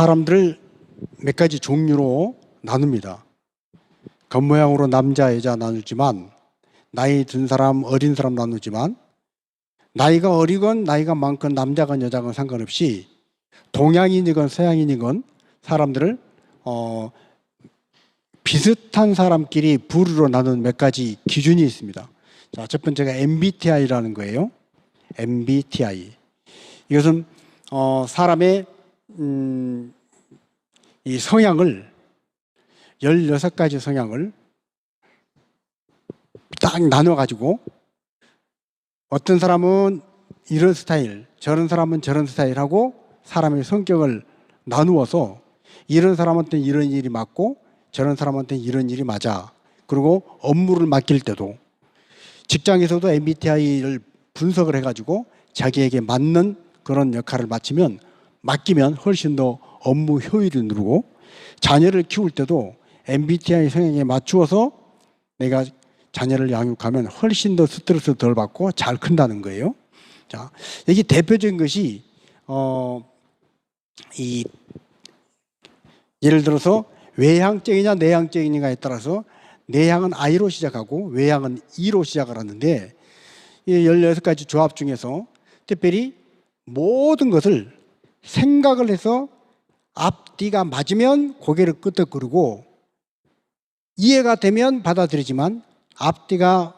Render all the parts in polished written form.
사람들을 몇 가지 종류로 나눕니다. 겉모양으로 남자, 여자 나누지만, 나이 든 사람, 어린 사람 나누지만, 나이가 어리건 나이가 많건 남자건 여자건 상관없이 동양인이건 서양인이건 사람들을 비슷한 사람끼리 부류로 나누는 몇 가지 기준이 있습니다. 자, 첫 번째가 MBTI라는 거예요. MBTI. 이것은 사람의 이 성향을 16가지 성향을 딱 나눠가지고 어떤 사람은 이런 스타일, 저런 사람은 저런 스타일하고 사람의 성격을 나누어서 이런 사람한테는 이런 일이 맞고 저런 사람한테는 이런 일이 맞아. 그리고 업무를 맡길 때도 직장에서도 MBTI를 분석을 해가지고 자기에게 맞는 그런 역할을 맡기면 훨씬 더 업무 효율이 누르고 자녀를 키울 때도 MBTI 성향에 맞추어서 내가 자녀를 양육하면 훨씬 더 스트레스 덜 받고 잘 큰다는 거예요. 자, 여기 대표적인 것이 예를 들어서 외향적이냐 내향적이냐에 따라서 내향은 I로 시작하고 외향은 E로 시작을 하는데 이 16가지 조합 중에서 특별히 모든 것을 생각을 해서 앞뒤가 맞으면 고개를 끄덕거리고 이해가 되면 받아들이지만 앞뒤가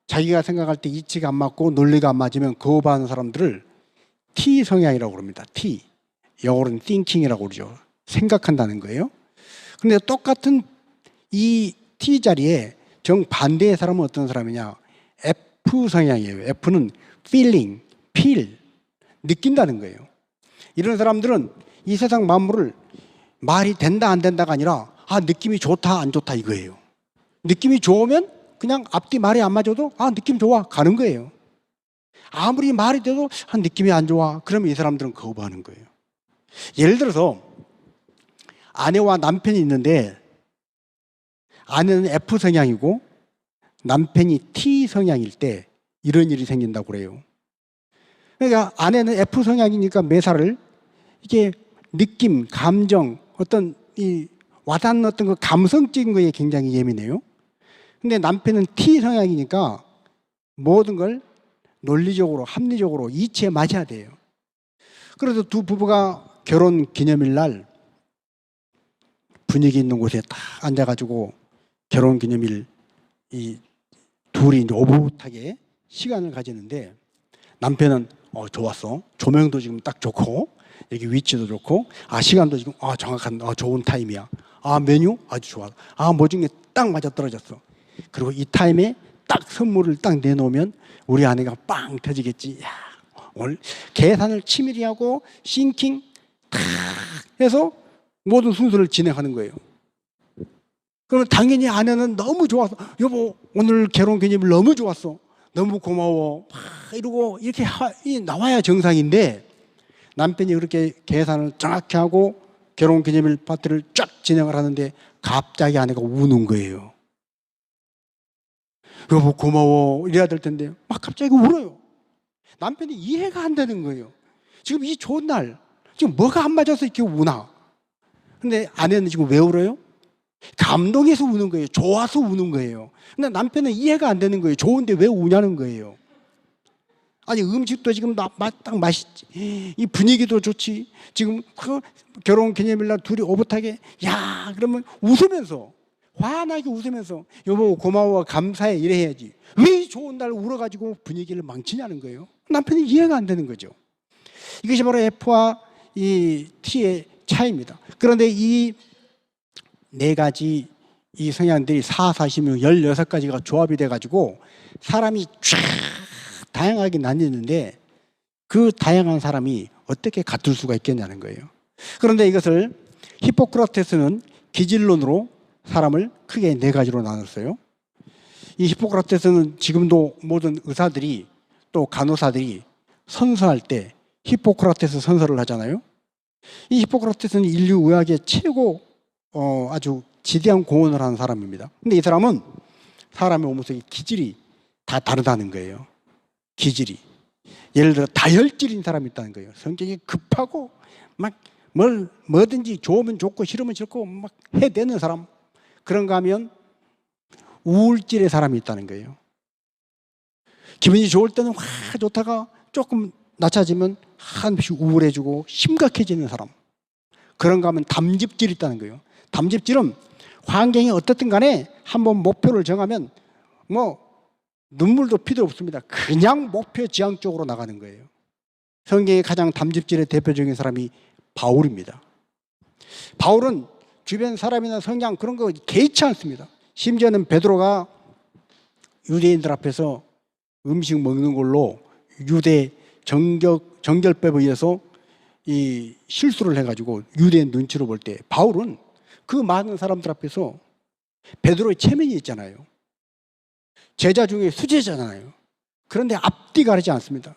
자기가 생각할 때 이치가 안 맞고 논리가 안 맞으면 거부하는 사람들을 T 성향이라고 그럽니다. T. 영어로는 thinking이라고 그러죠. 생각한다는 거예요. 그런데 똑같은 이 T 자리에 정반대의 사람은 어떤 사람이냐? F 성향이에요. F는 feeling, feel, 느낀다는 거예요. 이런 사람들은 이 세상 만물을 말이 된다 안 된다가 아니라 느낌이 좋다 안 좋다 이거예요. 느낌이 좋으면 그냥 앞뒤 말이 안 맞아도 느낌 좋아 가는 거예요. 아무리 말이 돼도 느낌이 안 좋아 그러면 이 사람들은 거부하는 거예요. 예를 들어서 아내와 남편이 있는데 아내는 F 성향이고 남편이 T 성향일 때 이런 일이 생긴다고 그래요. 그러니까 아내는 F 성향이니까 매사를 이게 느낌, 감정, 어떤 이 와닿는 어떤 그 감성적인 거에 굉장히 예민해요. 근데 남편은 T 성향이니까 모든 걸 논리적으로, 합리적으로 이치에 맞아야 돼요. 그래서 두 부부가 결혼 기념일 날 분위기 있는 곳에 딱 앉아가지고 결혼 기념일 이 둘이 이제 오붓하게 시간을 가지는데 남편은 좋았어. 조명도 지금 딱 좋고 여기 위치도 좋고 시간도 지금 정확한 좋은 타임이야. 메뉴 아주 좋아. 뭐 중에 딱 맞아떨어졌어. 그리고 이 타임에 딱 선물을 딱 내놓으면 우리 아내가 빵 터지겠지. 야, 오늘 계산을 치밀히 하고 싱킹 탁 해서 모든 순서를 진행하는 거예요. 그러면 당연히 아내는 너무 좋아서 여보 오늘 결혼 기념일 너무 좋았어. 너무 고마워. 이러고 이렇게 나와야 정상인데 남편이 그렇게 계산을 정확히 하고 결혼 기념일 파티를 쫙 진행을 하는데 갑자기 아내가 우는 거예요. 여보 고마워 이래야 될 텐데 막 갑자기 울어요. 남편이 이해가 안 되는 거예요. 지금 이 좋은 날 지금 뭐가 안 맞아서 이렇게 우나. 근데 아내는 지금 왜 울어요? 감동해서 우는 거예요. 좋아서 우는 거예요. 근데 남편은 이해가 안 되는 거예요. 좋은데 왜 우냐는 거예요. 아니 음식도 지금 딱 맛있지. 이 분위기도 좋지. 지금 그 결혼 기념일날 둘이 오붓하게 그러면 웃으면서 환하게 웃으면서 여보 고마워 감사해 이래야지. 왜 좋은 날 울어가지고 분위기를 망치냐는 거예요. 남편이 이해가 안 되는 거죠. 이것이 바로 F와 이 T의 차이입니다. 그런데 이 네 가지 이 성향들이 4, 46, 16가지가 조합이 돼가지고 사람이 쫙 다양하게 나뉘는데 그 다양한 사람이 어떻게 같을 수가 있겠냐는 거예요. 그런데 이것을 히포크라테스는 기질론으로 사람을 크게 4가지로 나눴어요. 이 히포크라테스는 지금도 모든 의사들이 또 간호사들이 선서할 때 히포크라테스 선서를 하잖아요. 이 히포크라테스는 인류 의학의 최고 아주 지대한 공헌을 하는 사람입니다. 근데 이 사람은 사람의 몸속의 기질이 다 다르다는 거예요. 기질이. 예를 들어 다혈질인 사람이 있다는 거예요. 성격이 급하고 막 뭐든지 좋으면 좋고 싫으면 싫고 막 해대는 사람, 그런가 하면 우울질의 사람이 있다는 거예요. 기분이 좋을 때는 와 좋다가 조금 낮아지면 한없이 우울해지고 심각해지는 사람, 그런가 하면 담집질이 있다는 거예요. 담집질은 환경이 어떻든 간에 한번 목표를 정하면 눈물도 피도 없습니다. 그냥 목표 지향 쪽으로 나가는 거예요. 성경의 가장 담집질의 대표적인 사람이 바울입니다. 바울은 주변 사람이나 성향 그런 거 개의치 않습니다. 심지어는 베드로가 유대인들 앞에서 음식 먹는 걸로 유대 정결법에 의해서 이 실수를 해가지고 유대인 눈치로 볼 때 바울은 그 많은 사람들 앞에서 베드로의 체면이 있잖아요. 제자 중에 수제자잖아요. 그런데 앞뒤 가리지 않습니다.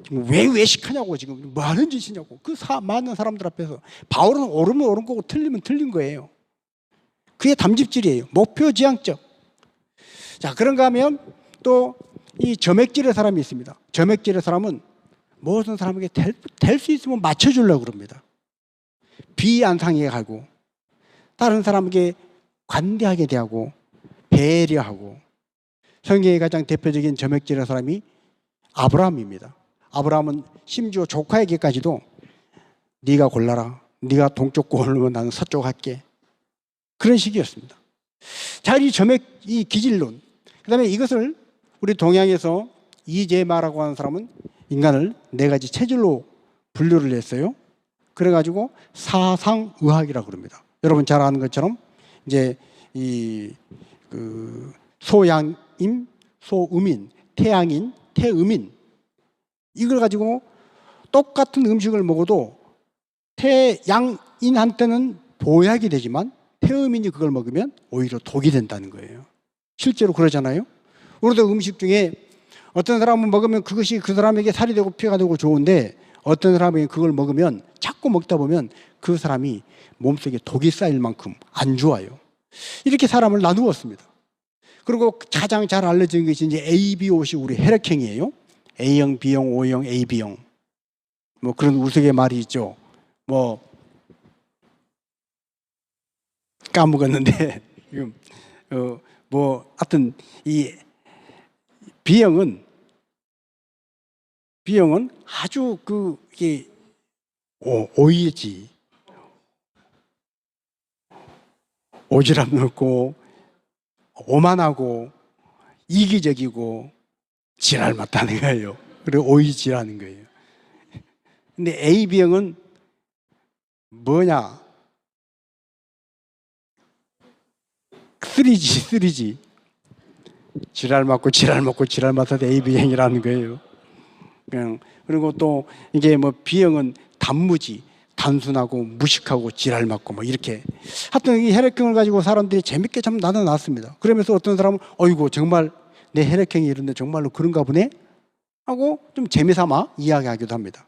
지금 왜 외식하냐고, 지금 뭐 하는 짓이냐고. 많은 사람들 앞에서 바울은 옳으면 옳은 거고 틀리면 틀린 거예요. 그게 담집질이에요. 목표 지향적. 자, 그런가 하면 또 이 점액질의 사람이 있습니다. 점액질의 사람은 모든 사람에게 될 수 있으면 맞춰주려고 그럽니다. 비안상하게 가고 다른 사람에게 관대하게 대하고 배려하고. 성경의 가장 대표적인 점액질의 사람이 아브라함입니다. 아브라함은 심지어 조카에게까지도 네가 골라라. 네가 동쪽 고르면 나는 서쪽 할게. 그런 식이었습니다. 자, 이 기질론. 그 다음에 이것을 우리 동양에서 이재마라고 하는 사람은 인간을 4가지 체질로 분류를 했어요. 그래가지고 사상의학이라고 그럽니다. 여러분 잘 아는 것처럼 이제 소양인, 소음인, 태양인, 태음인, 이걸 가지고 똑같은 음식을 먹어도 태양인한테는 보약이 되지만 태음인이 그걸 먹으면 오히려 독이 된다는 거예요. 실제로 그러잖아요. 우리도 음식 중에 어떤 사람은 먹으면 그것이 그 사람에게 살이 되고 피가 되고 좋은데 어떤 사람에게 그걸 먹으면 자꾸 먹다 보면 그 사람이 몸속에 독이 쌓일 만큼 안 좋아요. 이렇게 사람을 나누었습니다. 그리고 가장 잘 알려진 것이 이제 ABOC 우리 혈액형이에요. A형, B형, O형, AB형. 뭐 그런 우스갯 말이 있죠. 까먹었는데 하여튼 이 B형은 아주 이게 오이지, 오지랖 넓고 오만하고 이기적이고 지랄 맞다는 거예요. 그리고 오이지라는 거예요. 근데 AB형은 뭐냐? 3G. 지랄 맞고 지랄 먹고 지랄 맞아도 AB형이라는 거예요. 그리고 또 이게 B형은 단무지, 단순하고 무식하고 지랄 맞고 이렇게. 하여튼 이 혈액형을 가지고 사람들이 재밌게 참 나눠놨습니다. 그러면서 어떤 사람은 어이구 정말 내 혈액형이 이런데 정말로 그런가 보네 하고 좀 재미삼아 이야기하기도 합니다.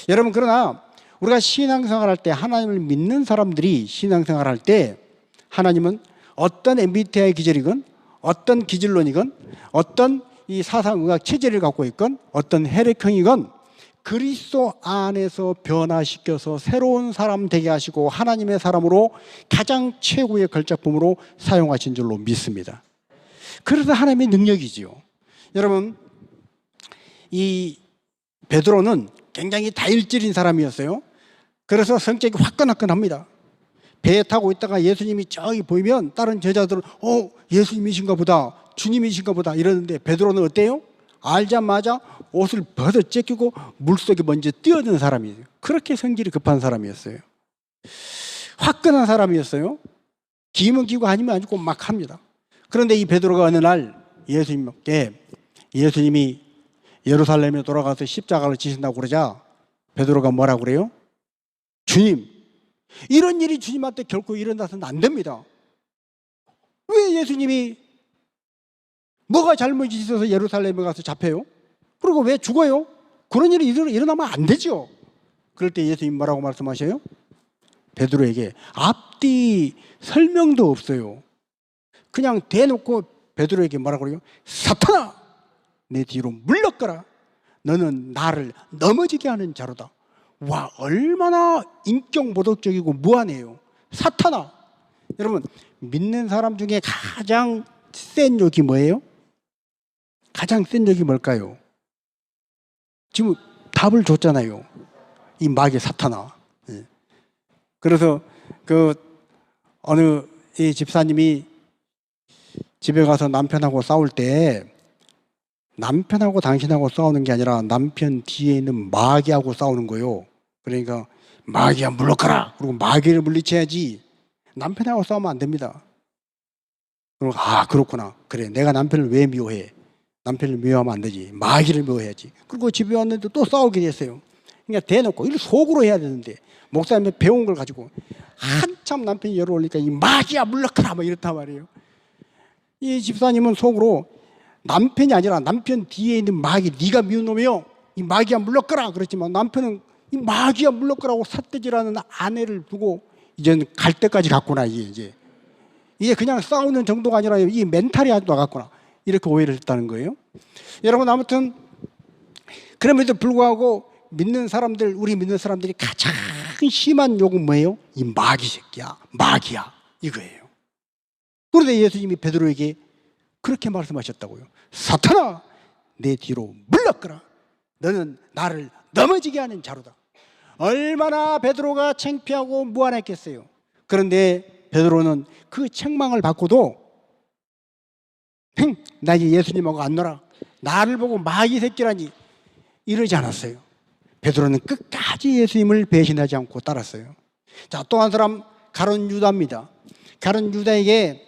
여러분, 그러나 우리가 신앙생활할 때, 하나님을 믿는 사람들이 신앙생활할 때 하나님은 어떤 MBTI 기질이건 어떤 기질론이건 어떤 이 사상의학 체질을 갖고 있건 어떤 혈액형이건 그리스도 안에서 변화시켜서 새로운 사람 되게 하시고 하나님의 사람으로 가장 최고의 걸작품으로 사용하신 줄로 믿습니다. 그래서 하나님의 능력이지요. 여러분, 이 베드로는 굉장히 다혈질인 사람이었어요. 그래서 성격이 화끈화끈합니다. 배에 타고 있다가 예수님이 저기 보이면 다른 제자들은 예수님이신가 보다, 주님이신가 보다 이러는데 베드로는 어때요? 알자마자 옷을 벗어 제끼고 물속에 먼저 뛰어드는 사람이에요. 그렇게 성질이 급한 사람이었어요. 화끈한 사람이었어요. 기면 기고 아니면 안 죽고 막 합니다. 그런데 이 베드로가 어느 날 예수님이 예루살렘에 돌아가서 십자가를 지신다고 그러자 베드로가 뭐라고 그래요? 주님, 이런 일이 주님한테 결코 일어나서는 안 됩니다. 왜 예수님이 뭐가 잘못이 있어서 예루살렘에 가서 잡혀요? 그리고 왜 죽어요? 그런 일이 일어나면 안 되죠. 그럴 때 예수님 뭐라고 말씀하셔요? 베드로에게 앞뒤 설명도 없어요. 그냥 대놓고 베드로에게 뭐라고 그래요? 사탄아, 내 뒤로 물러가라. 너는 나를 넘어지게 하는 자로다. 와, 얼마나 인격 모독적이고 무한해요. 사탄아. 여러분, 믿는 사람 중에 가장 센 욕이 뭐예요? 가장 센 욕이 뭘까요? 지금 답을 줬잖아요. 이 마귀 사탄아. 예. 그래서 어느 이 집사님이 집에 가서 남편하고 싸울 때 남편하고 당신하고 싸우는 게 아니라 남편 뒤에 있는 마귀하고 싸우는 거예요. 그러니까 마귀야 물러가라. 그리고 마귀를 물리쳐야지. 남편하고 싸우면 안 됩니다. 그리고 그렇구나. 그래, 내가 남편을 왜 미워해? 남편을 미워하면 안 되지. 마귀를 미워해야지. 그리고 집에 왔는데 또 싸우게 됐어요. 그러니까 대놓고 이걸 속으로 해야 되는데 목사님이 배운 걸 가지고 한참 남편이 열을 올리니까 이 마귀야 물러가라 막 이렇단 말이에요. 이 집사님은 속으로 남편이 아니라 남편 뒤에 있는 마귀, 네가 미운 놈이요, 이 마귀야 물러가라 그랬지만 남편은 이 마귀야 물러가라고 삿대질하는 아내를 두고 이제는 갈 때까지 갔구나. 이제 그냥 싸우는 정도가 아니라 이 멘탈이 아주 나갔구나. 이렇게 오해를 했다는 거예요. 여러분, 아무튼 그럼에도 불구하고 믿는 사람들, 우리 믿는 사람들이 가장 심한 욕은 뭐예요? 이 마귀 새끼야, 마귀야, 이거예요. 그런데 예수님이 베드로에게 그렇게 말씀하셨다고요. 사탄아, 내 뒤로 물러가라. 너는 나를 넘어지게 하는 자로다. 얼마나 베드로가 창피하고 무안했겠어요. 그런데 베드로는 그 책망을 받고도 나 이제 예수님하고 안 놀아, 나를 보고 마귀 새끼라니, 이러지 않았어요. 베드로는 끝까지 예수님을 배신하지 않고 따랐어요. 자, 또 한 사람 가룟 유다입니다. 가룟 유다에게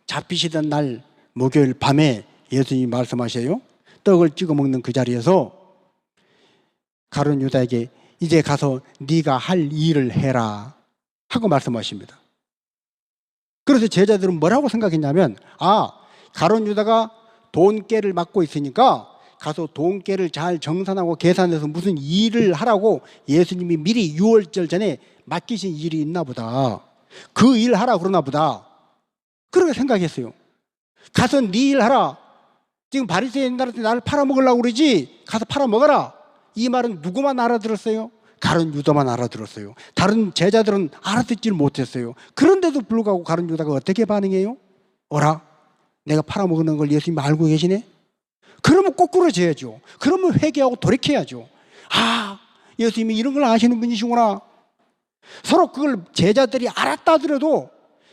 잡히시던 날 목요일 밤에 예수님이 말씀하셔요. 떡을 찍어 먹는 그 자리에서 가룟 유다에게 이제 가서 네가 할 일을 해라 하고 말씀하십니다. 그래서 제자들은 뭐라고 생각했냐면, 가룟 유다가 돈깨를 맡고 있으니까 가서 돈깨를 잘 정산하고 계산해서 무슨 일을 하라고 예수님이 미리 유월절 전에 맡기신 일이 있나 보다. 그 일 하라 그러나 보다. 그렇게 생각했어요. 가서 네 일 하라. 지금 바리새인들한테 나를 팔아먹으려고 그러지. 가서 팔아먹어라. 이 말은 누구만 알아들었어요? 가룟 유다만 알아들었어요. 다른 제자들은 알아듣질 못했어요. 그런데도 불구하고 가룟 유다가 어떻게 반응해요? 어라? 내가 팔아먹는 걸 예수님이 알고 계시네? 그러면 꼬꾸라져야죠. 그러면 회개하고 돌이켜야죠. 예수님이 이런 걸 아시는 분이시구나. 서로 그걸 제자들이 알았다 하더라도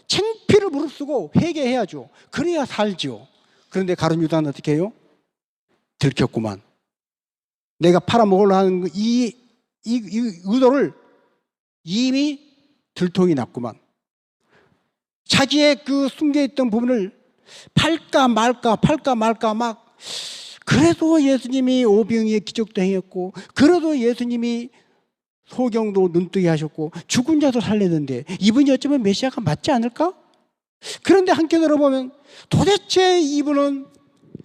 창피를 무릅쓰고 회개해야죠. 그래야 살죠. 그런데 가룟 유다는 어떻게 해요? 들켰구만. 내가 팔아먹으려 하는 이 의도를 이미 들통이 났구만. 자기의 그 숨겨있던 부분을 팔까 말까 막, 그래도 예수님이 오병이의 기적도 행했고, 그래도 예수님이 소경도 눈뜨게 하셨고, 죽은 자도 살렸는데 이분이 어쩌면 메시아가 맞지 않을까? 그런데 한편으로 보면 도대체 이분은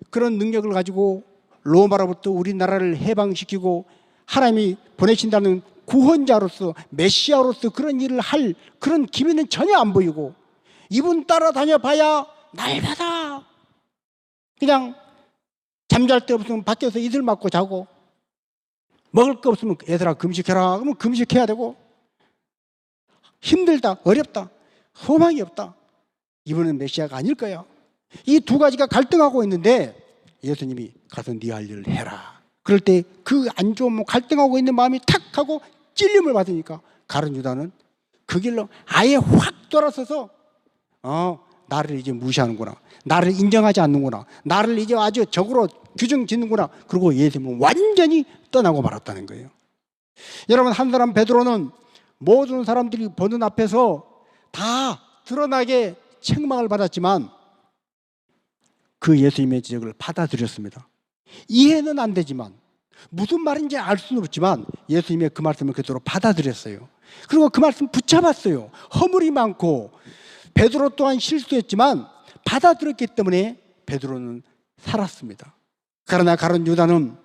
그런 능력을 가지고 로마로부터 우리나라를 해방시키고 하나님이 보내신다는 구원자로서, 메시아로서 그런 일을 할 그런 기미는 전혀 안 보이고, 이분 따라다녀 봐야 날마다 그냥 잠잘 데 없으면 밖에서 이슬 맞고 자고, 먹을 거 없으면 얘들아 금식해라 그러면 금식해야 되고, 힘들다, 어렵다, 소망이 없다, 이분은 메시아가 아닐 거야. 이 두 가지가 갈등하고 있는데 예수님이 가서 네 할 일을 해라. 그럴 때 그 안 좋은 갈등하고 있는 마음이 탁 하고 찔림을 받으니까 가룟 유다는 그 길로 아예 확 돌아서서 나를 이제 무시하는구나, 나를 인정하지 않는구나, 나를 이제 아주 적으로 규정 짓는구나. 그리고 예수님은 완전히 떠나고 말았다는 거예요. 여러분, 한 사람 베드로는 모든 사람들이 보는 앞에서 다 드러나게 책망을 받았지만 그 예수님의 지적을 받아들였습니다. 이해는 안 되지만, 무슨 말인지 알 수는 없지만 예수님의 그 말씀을 그대로 받아들였어요. 그리고 그 말씀 붙잡았어요. 허물이 많고 베드로 또한 실수했지만 받아들였기 때문에 베드로는 살았습니다. 그러나 가룟 유다는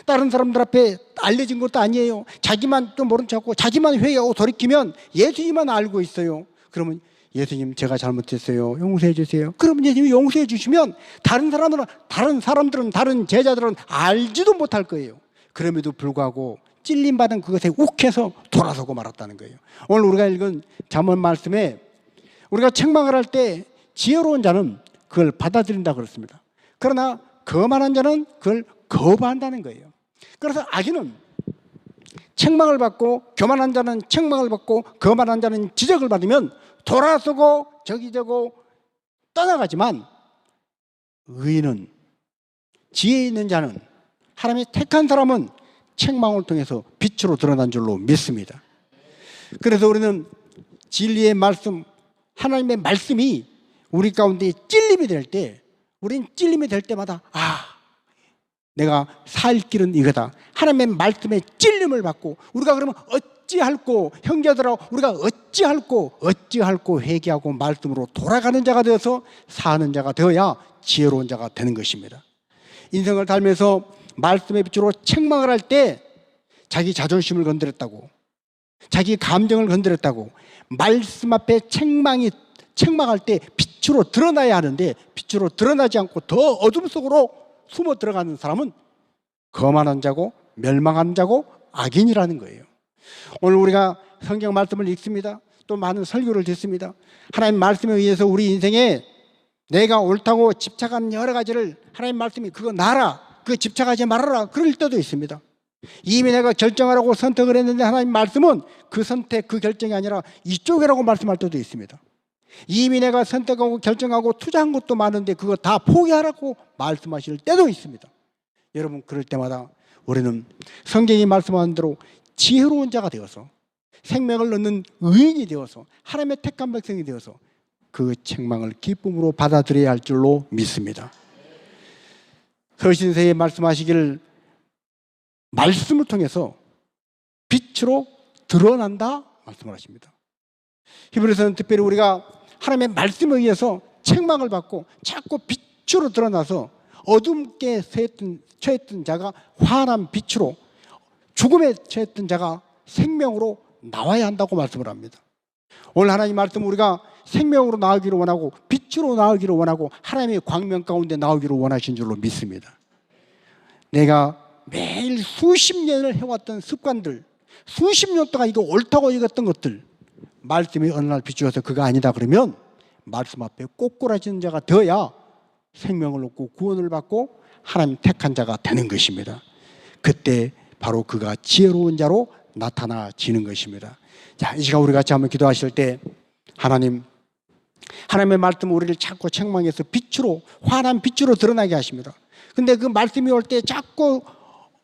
다른 사람들 앞에 알려진 것도 아니에요. 자기만 좀 모른 척하고 자기만 회개하고 돌이키면 예수님만 알고 있어요. 그러면 예수님, 제가 잘못했어요, 용서해 주세요. 그러면 예수님이 용서해 주시면 다른 사람들은, 다른 제자들은 알지도 못할 거예요. 그럼에도 불구하고 찔림받은 그것에 욱해서 돌아서고 말았다는 거예요. 오늘 우리가 읽은 잠언 말씀에 우리가 책망을 할 때 지혜로운 자는 그걸 받아들인다고 그랬습니다. 그러나 거만한 자는 그걸 거부한다는 거예요. 그래서 악인은 책망을 받고, 교만한 자는 책망을 받고, 거만한 자는 지적을 받으면 돌아서고 저기저고 떠나가지만, 의인은, 지혜 있는 자는, 하나님이 택한 사람은 책망을 통해서 빛으로 드러난 줄로 믿습니다. 그래서 우리는 진리의 말씀, 하나님의 말씀이 우리 가운데 찔림이 될 때, 우리는 찔림이 될 때마다 내가 살 길은 이거다. 하나님의 말씀에 찔림을 받고, 우리가 그러면 어찌할꼬, 형제들아 우리가 어찌할꼬 회개하고 말씀으로 돌아가는 자가 되어서 사는 자가 되어야 지혜로운 자가 되는 것입니다. 인생을 살면서 말씀의 빛으로 책망을 할 때 자기 자존심을 건드렸다고, 자기 감정을 건드렸다고, 말씀 앞에 책망할 때 빛으로 드러나야 하는데 빛으로 드러나지 않고 더 어둠 속으로 숨어 들어가는 사람은 거만한 자고 멸망한 자고 악인이라는 거예요. 오늘 우리가 성경 말씀을 읽습니다. 또 많은 설교를 듣습니다. 하나님 말씀에 의해서 우리 인생에 내가 옳다고 집착하는 여러 가지를 하나님 말씀이 그거 놔라, 그거 집착하지 말아라, 그럴 때도 있습니다. 이미 내가 결정하라고 선택을 했는데 하나님 말씀은 그 선택, 그 결정이 아니라 이쪽이라고 말씀할 때도 있습니다. 이미 내가 선택하고 결정하고 투자한 것도 많은데 그거 다 포기하라고 말씀하실 때도 있습니다. 여러분, 그럴 때마다 우리는 성경이 말씀하는 대로 지혜로운 자가 되어서, 생명을 얻는 의인이 되어서, 하나님의 택한 백성이 되어서 그 책망을 기쁨으로 받아들여야 할 줄로 믿습니다. 서신서에 말씀하시기를 말씀을 통해서 빛으로 드러난다 말씀을 하십니다. 히브리서는 특별히 우리가 하나님의 말씀에 의해서 책망을 받고 자꾸 빛으로 드러나서 어둠께 처했던 자가 환한 빛으로, 죽음에 처했던 자가 생명으로 나와야 한다고 말씀을 합니다. 오늘 하나님 말씀 우리가 생명으로 나오기를 원하고 빛으로 나오기를 원하고 하나님의 광명 가운데 나오기를 원하신 줄로 믿습니다. 내가 매일 수십 년을 해왔던 습관들, 수십 년 동안 이거 옳다고 여겼던 것들, 말씀이 어느 날 비추어서 그거 아니다 그러면 말씀 앞에 꼬꾸라지는 자가 되어야 생명을 얻고 구원을 받고 하나님 택한 자가 되는 것입니다. 그때 바로 그가 지혜로운 자로 나타나지는 것입니다. 자, 이 시간 우리 같이 한번 기도하실 때 하나님의 말씀 우리를 자꾸 책망해서 빛으로, 환한 빛으로 드러나게 하십니다. 근데 그 말씀이 올 때 자꾸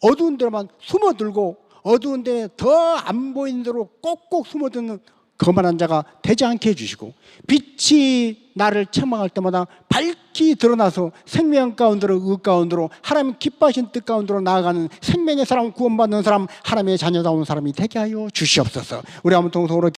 어두운 데만 숨어들고 어두운 데 더 안 보이는 대로 꼭꼭 숨어드는 거만한 자가 되지 않게 해주시고, 빛이 나를 책망할 때마다 밝히 드러나서 생명 가운데로, 의 가운데로, 하나님 기뻐하신 뜻 가운데로 나아가는 생명의 사람, 구원받는 사람, 하나님의 자녀다운 사람이 되게 하여 주시옵소서. 우리 한번 동성으로